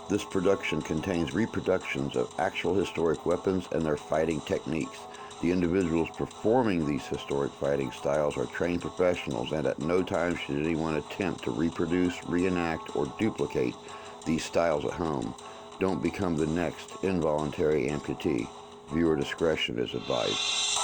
This production contains reproductions of actual historic weapons and their fighting techniques. The individuals performing these historic fighting styles are trained professionals, and at no time should anyone attempt to reproduce, reenact, or duplicate these styles at home. Don't become the next involuntary amputee. Viewer discretion is advised.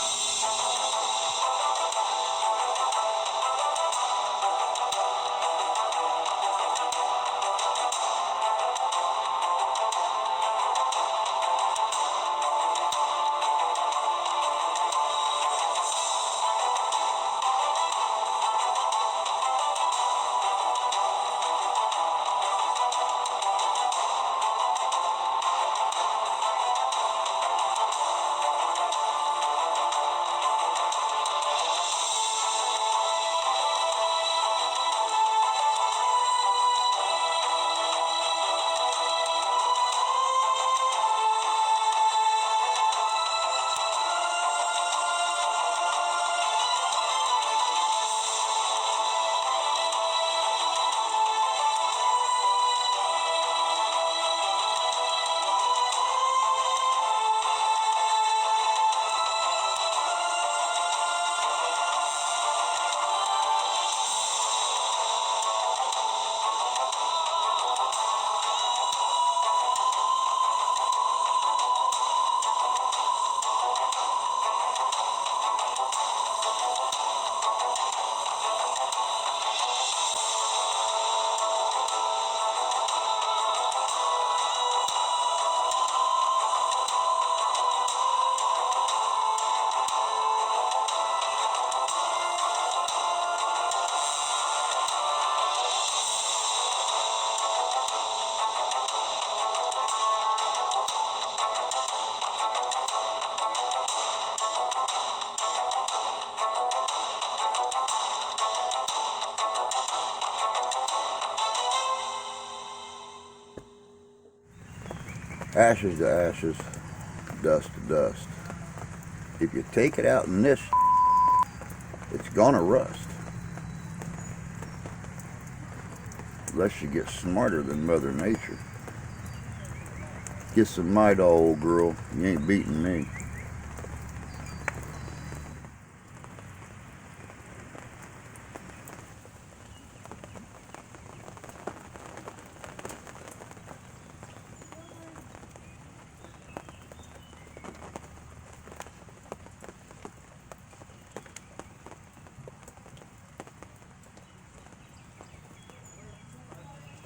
Ashes to ashes, dust to dust. If you take it out in this, it's gonna rust. Unless you get smarter than Mother Nature. Get some Midol, old girl. You ain't beating me.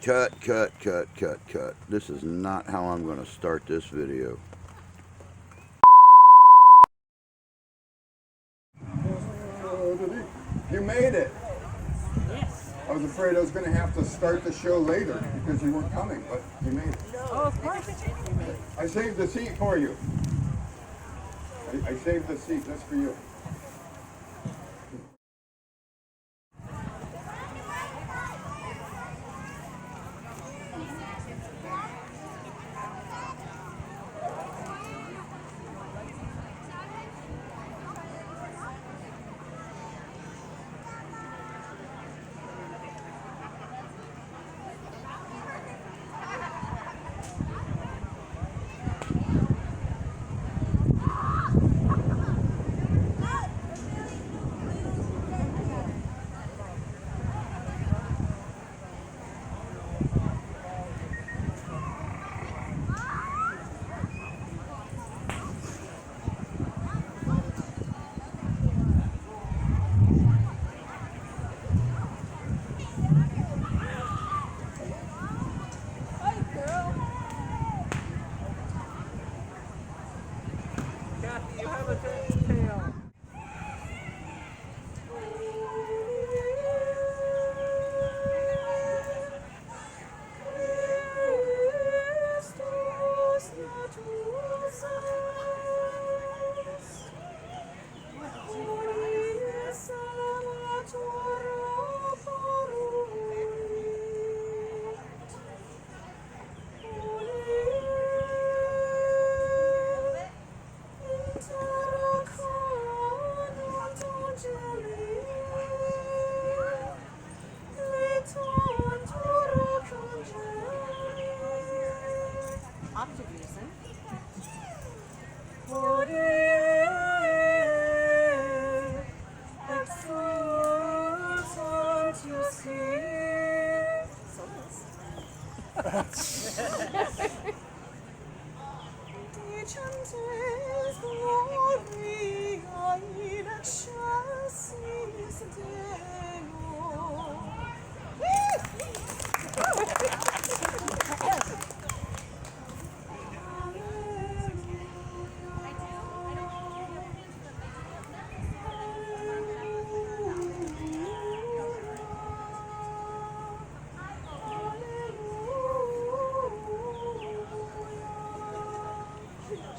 Cut, cut, cut, cut, cut. This is not how I'm going to start this video. You made it. Yes. I was afraid I was going to have to start the show later because you weren't coming, but you made it. Oh, of course you made it. I saved the seat for you. I saved the seat just for you.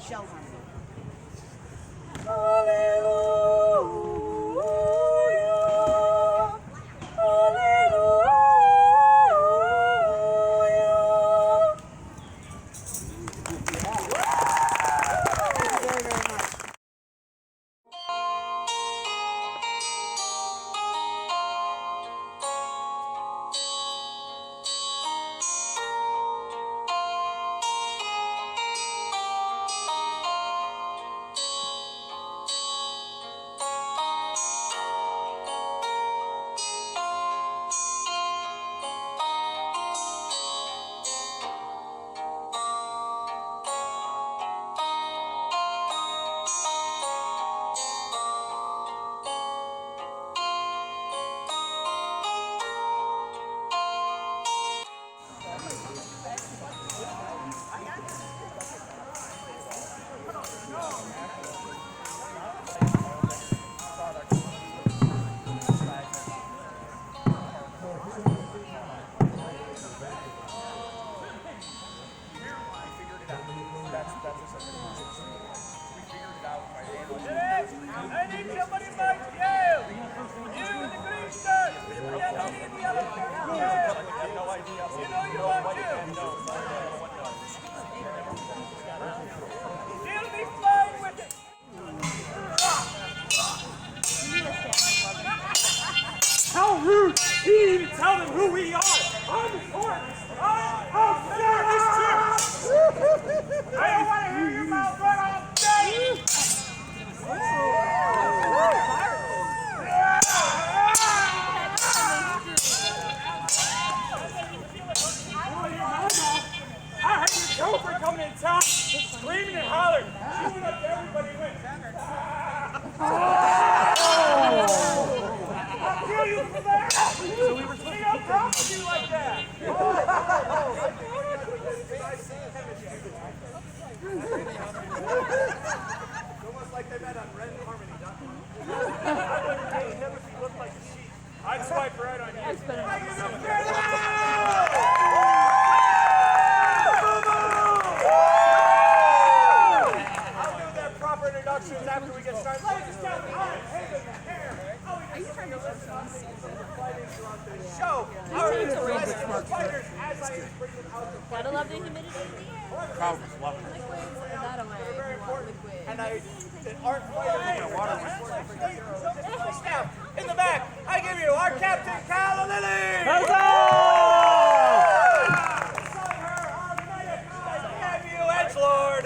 Shell harmony. How rude! He didn't even tell them who we are! I'm important! I'm this church! I don't want to hear your mouth run all day! I heard your girlfriend coming in town, screaming and hollering. She went up to everybody and went, I'll kill you for that! So we were supposed to talk to you like that! Almost like they met on reenact.com. Him if he looked like a sheep. I'd swipe right on you. I'll do their proper introductions after we get started. Ladies and gentlemen, I'm Renne Faires. Are you trying to listen to show? Our resident fighters as I bring them out to fight. Gotta love the humidity in the air. Crowd was loving it. Liquids, that away. They're very important. Liquid. And I aren't fighters. Water staff in the back. I give you our Captain Cal Lily. Edgelord.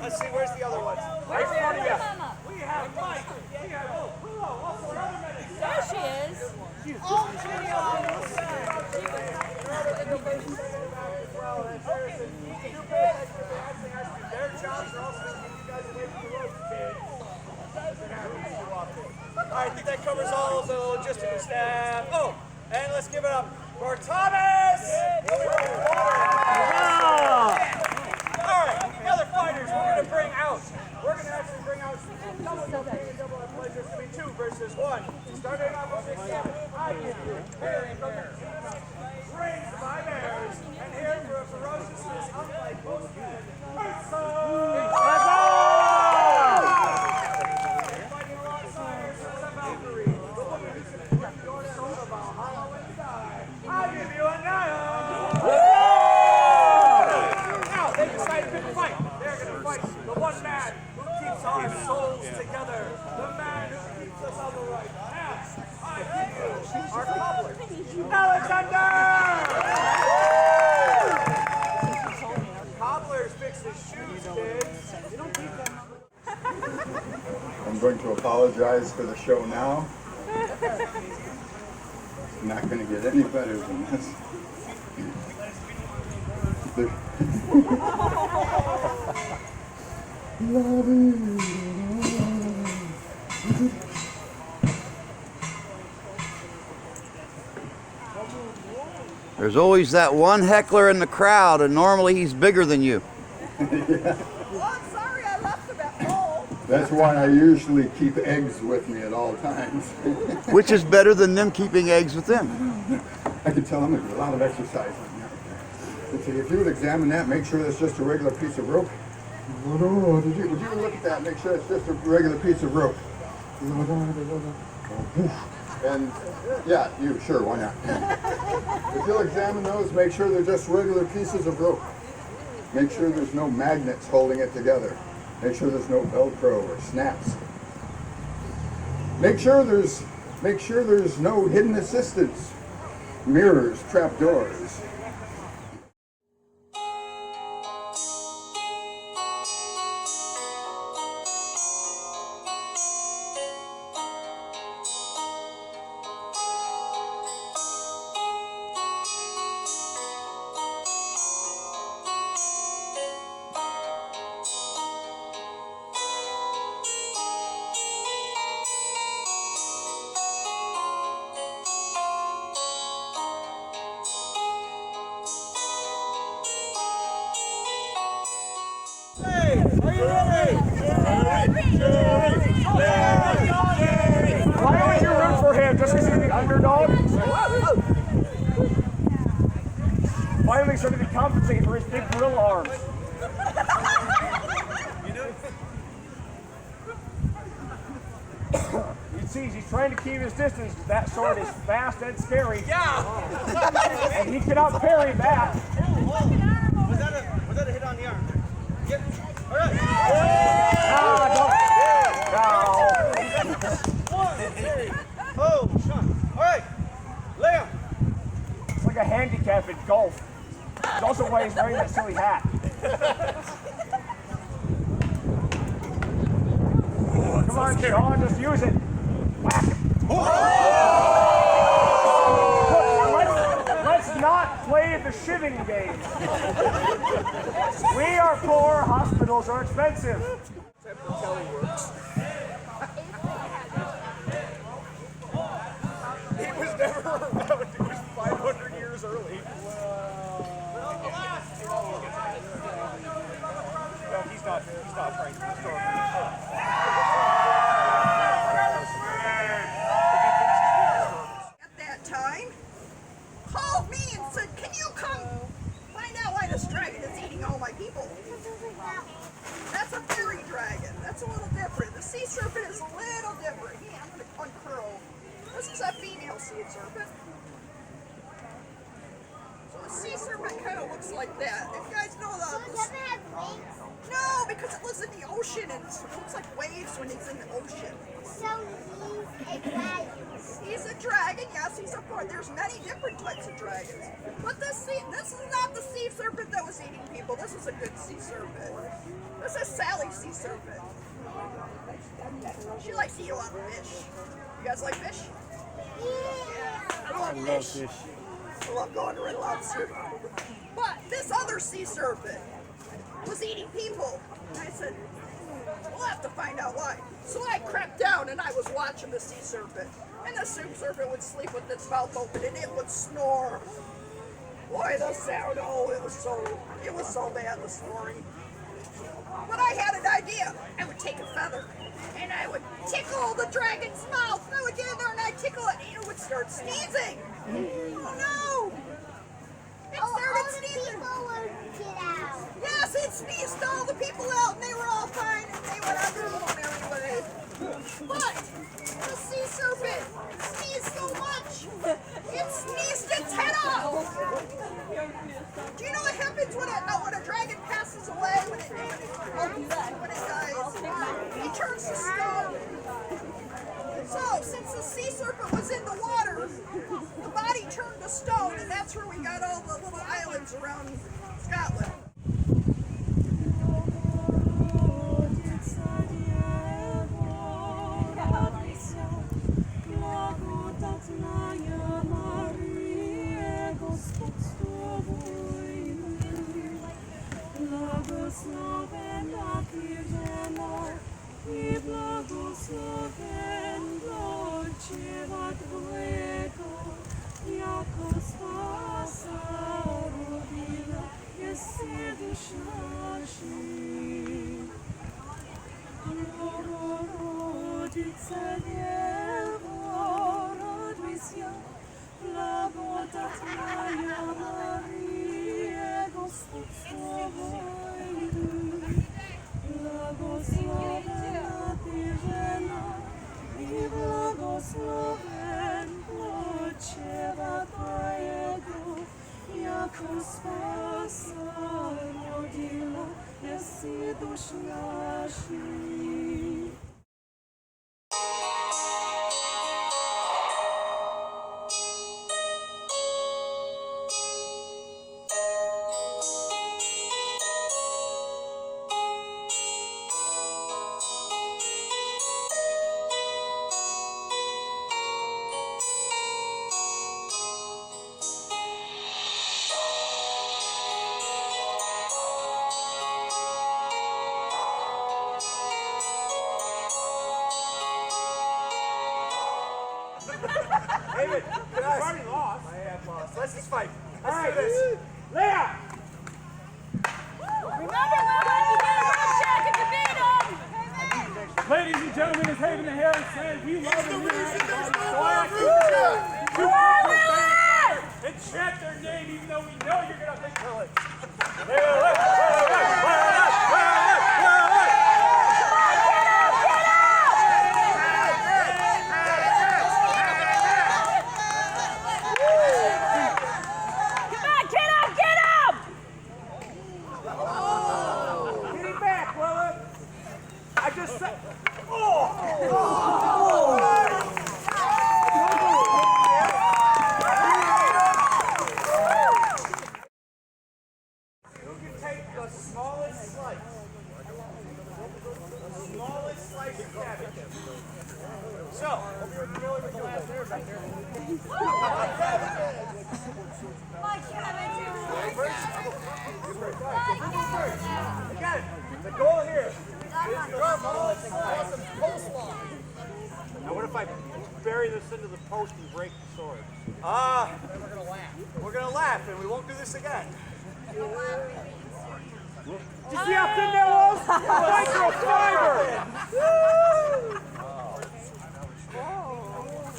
Let's see, where's the other ones? Where's the other mama? We have Mike. We have also our other medics. There she is. Their jobs are also to keep you guys away from the ropes, kid. Alright, I think that covers all the logistical staff. Oh, and let's give it up for Thomas! Alright, the other fighters we're going to bring out. We're going to actually bring out double pleasure to be 2 versus 1. Starting off with this step, I give you Carrie from the Raised by Bears. And here for a ferociousness unlike most men, fighting alongside her sister Valkyrie, the woman who's going to keep your soul about hollow and die. I give you a Niles! Now, they decided to fight. They're going to fight the one man who keeps our souls together. The man who keeps us on the right path. I give you our cobbler, Alexander! Cobblers fix his shoes, kids. You don't keep them. I'm going to apologize for the show now. Not going to get any better than this. There's always that one heckler in the crowd, and normally he's bigger than you. Well, I'm sorry I left them at home. That's why I usually keep eggs with me at all times. Which is better than them keeping eggs with them. I can tell I'm going to do a lot of exercise on that. Let's see, if you would examine that, make sure that's just a regular piece of rope. Would you look at that, make sure it's just a regular piece of rope. And yeah, sure, why not? If you'll examine those, make sure they're just regular pieces of rope. Make sure there's no magnets holding it together. Make sure there's no Velcro or snaps. Make sure there's no hidden assistance, mirrors, trapdoors. Why would you root for him just because he's the underdog? Finally started to compensate for his big gorilla arms. You see, he's trying to keep his distance. That sword is fast and scary. Yeah! And he cannot parry that. Was that a hit on the arm? Yep. All right. Oh, Sean. All right. Lay him. It's like a handicap in golf. It's also why he's wearing that silly hat. Come on, Sean, just use it. Whack him. Let's not play the shivving game. We are poor, hospitals are expensive. He was never around. He was 500 years early. No, he's not Frank. At that time, called me and said, "Can you come find out why this dragon is eating all my people?" That's a fairy dragon. That's a little different. The sea serpent is a little different. Yeah, I'm going to uncurl. This is a female sea serpent. So the sea serpent kind of looks like that. If you guys know no, because it lives in the ocean and it looks like waves when it's in the ocean. So he's a dragon. He's a dragon, yes, he's a part. There's many different types of dragons. But this is not the sea serpent that was eating people. This is a good sea serpent. This is Sally's sea serpent. She likes to eat a lot of fish. You guys like fish? Yeah. I love fish. I love going to Red Lobster. But this other sea serpent was eating people. And I said, we'll have to find out why. So I crept down and I was watching the sea serpent. And the sea serpent would sleep with its mouth open and it would snore. Boy, the sound, it was so bad, the snoring. But I had an idea. I would take a feather and I would tickle the dragon's mouth. And I would get in there and I'd tickle it and it would start sneezing. Oh no! It started sneezing. Yes, it sneezed all the people out and they were all fine and they went on their own anyway. But the sea serpent sneezed so much, it sneezed its head off. Do you know what happens when a dragon passes away, when it dies? He turns to stone. So, since the sea serpent was in the water, the body turned to stone, and that's where we got all the little islands around Scotland. Thank you. David, I've already lost. I have lost. Let's just fight. Let's do this. Leah! Remember, Lewis, you get a road check if you beat him. Ladies and gentlemen, as Haven the Hare said, we love the reason there's no and chant their name even though we know you're going to pick Phillips. The goal here is to drop all the slides and coleslaw. Now what if I bury this into the post and break the sword? We're gonna laugh. We're gonna laugh and we won't do this again. Did you see how thin that was? Microfiber!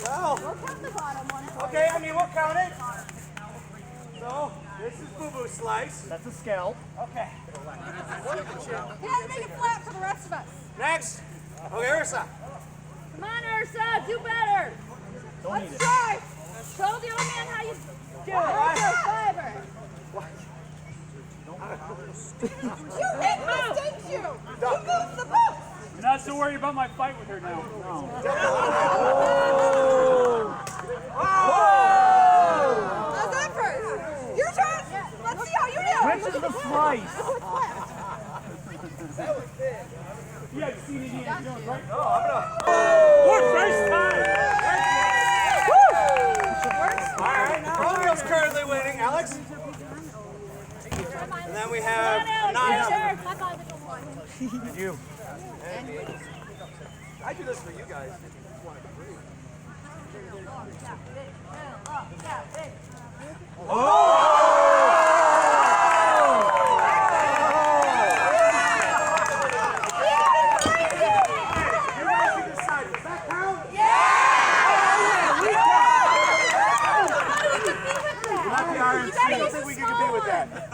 Well, okay, I mean, we'll count it. So, this is boo-boo slice. That's a scalp. Okay. You gotta make it flat for the rest of us. Next. Okay, Ursa. Come on, Ursa, do better. Let's try. Show the old man how you do it. Fiber. You hit this, didn't you? You moved the boat. You're not so worried about my fight with her now. No. How's that first? Your turn. Let's see how you do. Which is the slice? You haven't seen Indiana Jones, right? No, I'm gonna... Look, race time! All right, Romeo's currently winning, Alex. And then we have Niles. And you. I do this for you guys.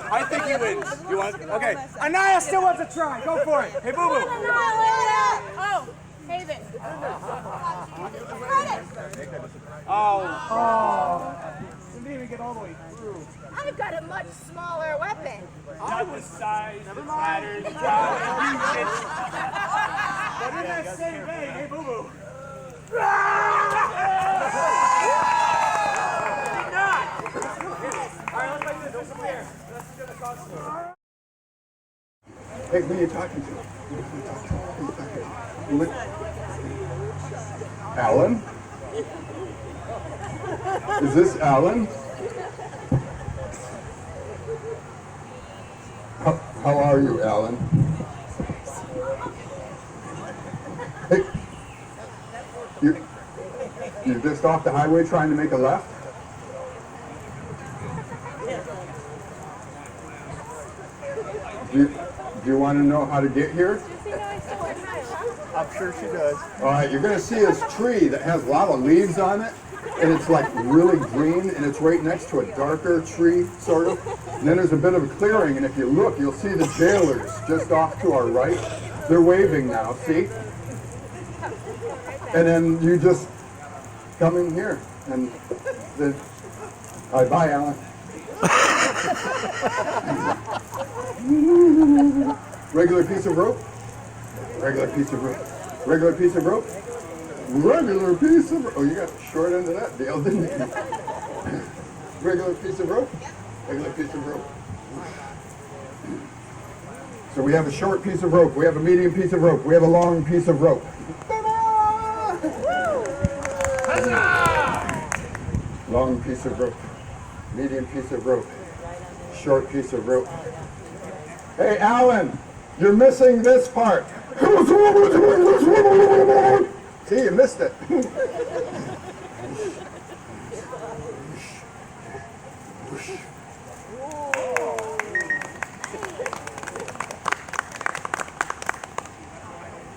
I think he wins. You want? Okay. Anaya still wants to try. Go for it. Hey, Boo Boo. Oh, Haven. Oh. Didn't even get all the way through. I've got a much smaller weapon. Not the size, the pattern, the But in that same vein, hey, Boo Boo. Hey, who are you talking to? Alan? Is this Alan? How are you, Alan? Hey, you're just off the highway trying to make a left? Do you want to know how to get here? I'm sure she does. All right, you're going to see this tree that has a lot of leaves on it, and it's like really green, and it's right next to a darker tree, sort of. And then there's a bit of a clearing, and if you look, you'll see the jailers just off to our right. They're waving now, see? And then you just come in here, and then, all right, bye, Alan. Regular piece of rope. Regular piece of rope. Regular piece of rope. Regular piece of rope. Oh, you got the short end of that deal, didn't you? Regular piece of rope. Regular piece of rope. So we have a short piece of rope. We have a medium piece of rope. We have a long piece of rope. Long piece of rope. Medium piece of rope. Short piece of rope. Hey, Alan, you're missing this part. See, you missed it.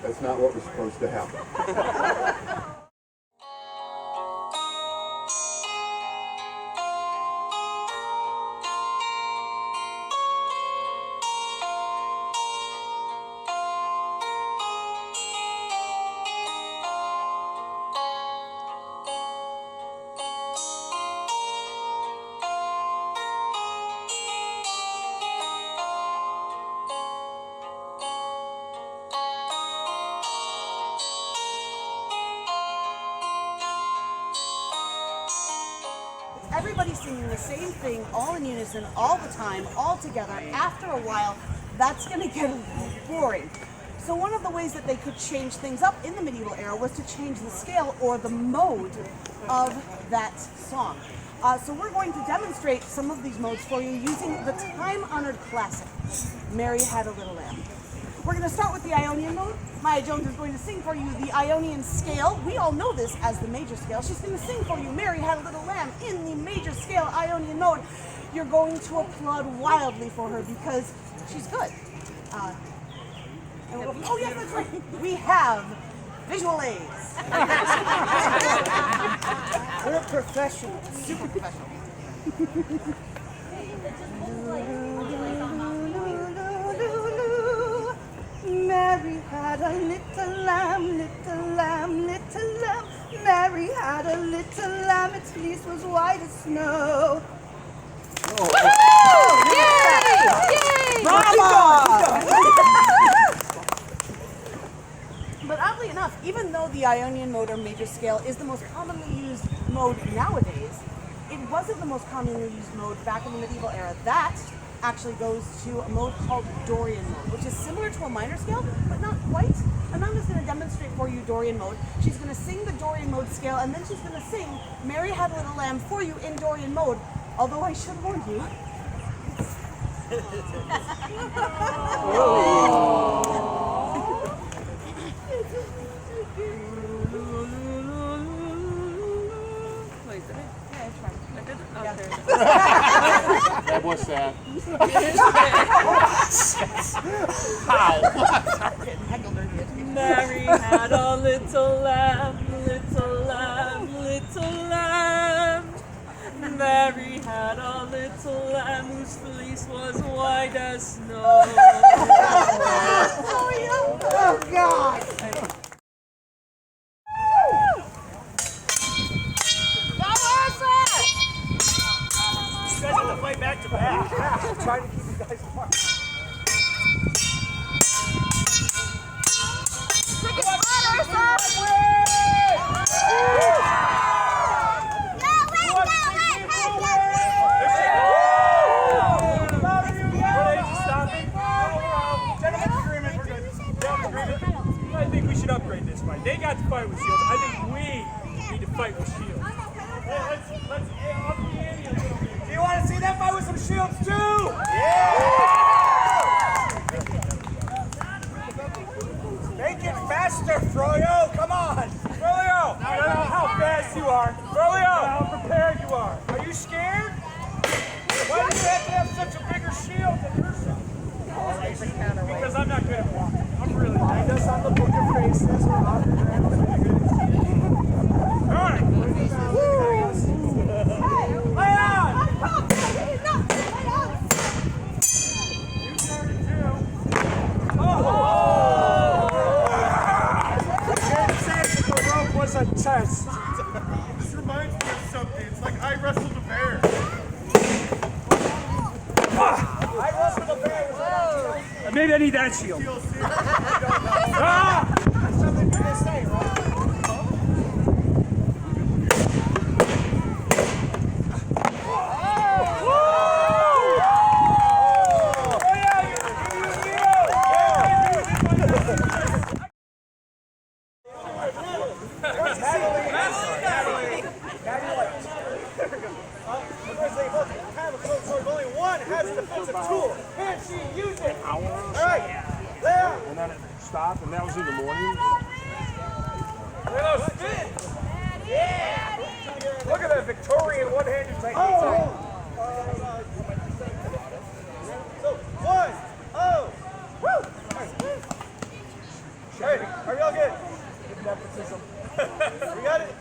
That's not what was supposed to happen. Everybody's singing the same thing, all in unison, all the time, all together. After a while, that's going to get boring. So one of the ways that they could change things up in the medieval era was to change the scale or the mode of that song. So we're going to demonstrate some of these modes for you using the time-honored classic, Mary Had a Little Lamb. We're going to start with the Ionian mode. Maya Jones is going to sing for you the Ionian scale. We all know this as the major scale. She's going to sing for you Mary Had a Little Lamb in the major scale Ionian mode. You're going to applaud wildly for her because she's good. Oh yes, that's right. We have visual aids. We're professional, super professional. Mary had a little lamb, little lamb, little lamb. Mary had a little lamb, its fleece was white as snow. Oh. Yay! Yay! But oddly enough, even though the Ionian mode or major scale is the most commonly used mode nowadays, it wasn't the most commonly used mode back in the medieval era. That actually goes to a mode called Dorian mode, which is similar to a minor scale, but not quite. Amanda's going to demonstrate for you Dorian mode. She's going to sing the Dorian mode scale, and then she's going to sing Mary Had a Little Lamb for you in Dorian mode. Although I should warn you. That was sad. How? Mary had a little lamb, little lamb, little lamb. Mary had a little lamb whose fleece was white as snow. Oh God! You guys have to fight back to back. I'm trying to keep you guys apart. I think we should upgrade this fight. They got to fight with shields. I think we need to fight with shields. Hey, let's up the ante a little bit. Do you want to see them fight with some shields too? Yeah! Make it faster, Froyo! Come on! Froyo! I don't know how fast you are. Froyo! How prepared you are. Are you scared? Why do you have to have such a bigger shield than yourself? Because I'm not good at walking. I'm really bad. Us on the book of faces. We're on the ground. All right. Lay on! You started too. Oh! James said that the rope was a test. This reminds me of something. It's like I wrestled a bear. Maybe I need that shield. Ah! That's something for this day, right? Only one has a defensive tool. Can she use it? All right, there. And then it stopped, and that was in the morning. Little spin. Yeah. Look at that Victorian one-handed technique. So, one. Oh. Woo. Hey, are y'all good? Nepotism. We got it?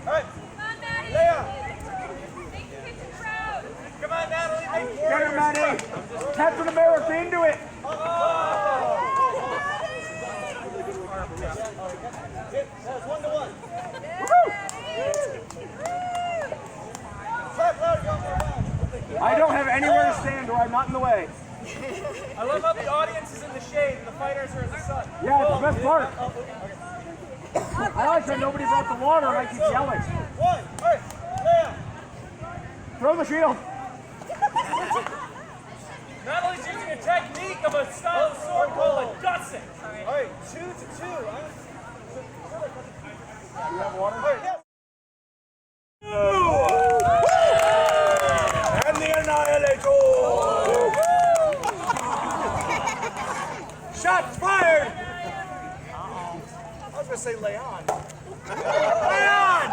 All right. Leah. Come on, Natalie. Get her, Maddie. Captain America into it. That's 1-1. I don't have anywhere to stand, or I'm not in the way. I love how the audience is in the shade and the fighters are in the sun. Yeah, it's the best part. I like that nobody brought the water, and I keep yelling. One. All right. Leah. Throw the shield. Natalie's using a technique of a style of sword called a gusset. All right, 2-2. You have water? All right, yeah. And the Annihilator! Shots fired! I was going to say Leon. Leon!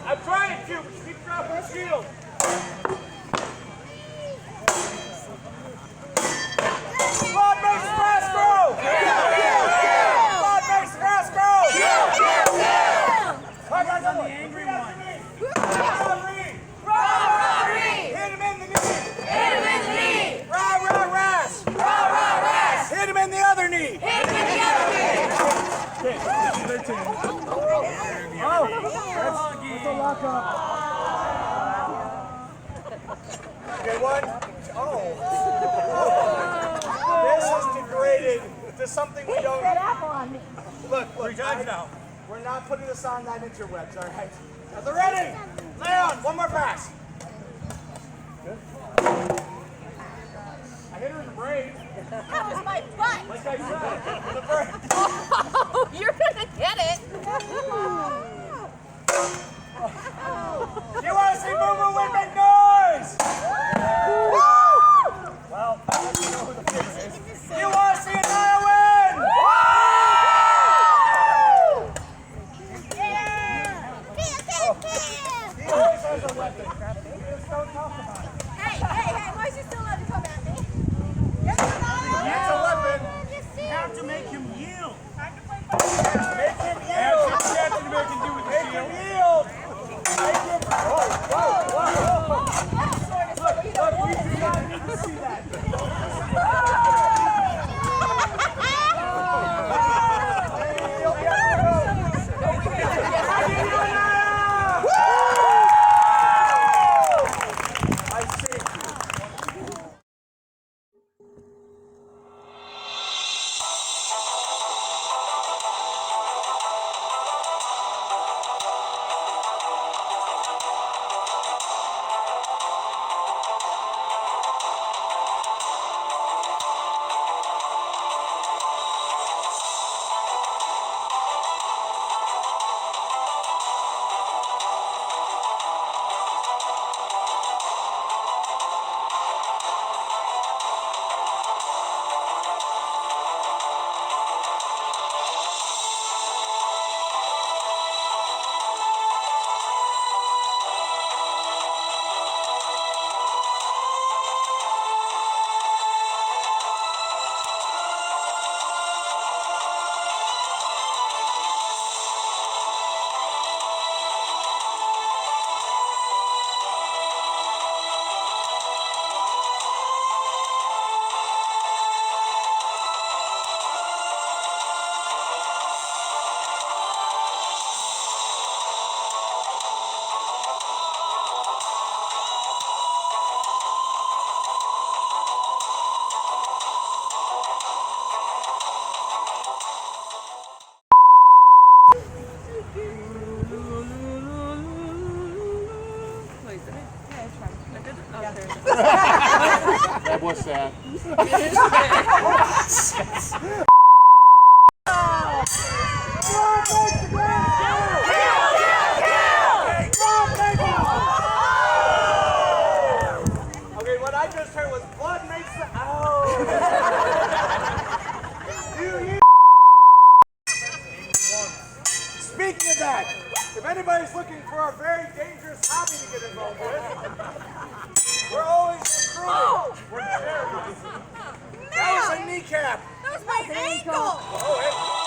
I'm trying to, but keep dropping the shield. Blood makes grass grow! Blood makes grass grow! Hard guys on the angry one. Robbery! Hit him in the knee! Hit him in the knee! Rah, rah, ras! Rah, rah, ras! Hit him in the other knee! Hit him in the other knee! Oh, that's a lockup. Okay, one. Oh. This is degraded to something we don't. Look, 3 times now. We're not putting this on that interwebs, all right? Are they ready? Leon, one more pass. Good. I hit her in the brain. That was my butt. Like I said, the brain. Oh, you're gonna get it. You want to see Boo Boo Win make noise? Woo! Well, let's know who the favorite is. You want to see Anaya win? He always has a weapon. Just don't talk about it. Hey, why is he still allowed to come at me? It's a weapon. You have to make him yield. Time to play together. That was sad. Okay, what I just heard was blood makes the Speaking of that, if anybody's looking for a very dangerous hobby to get involved with, we're always recruiting. That was a kneecap. That was my ankle! Oh, hey.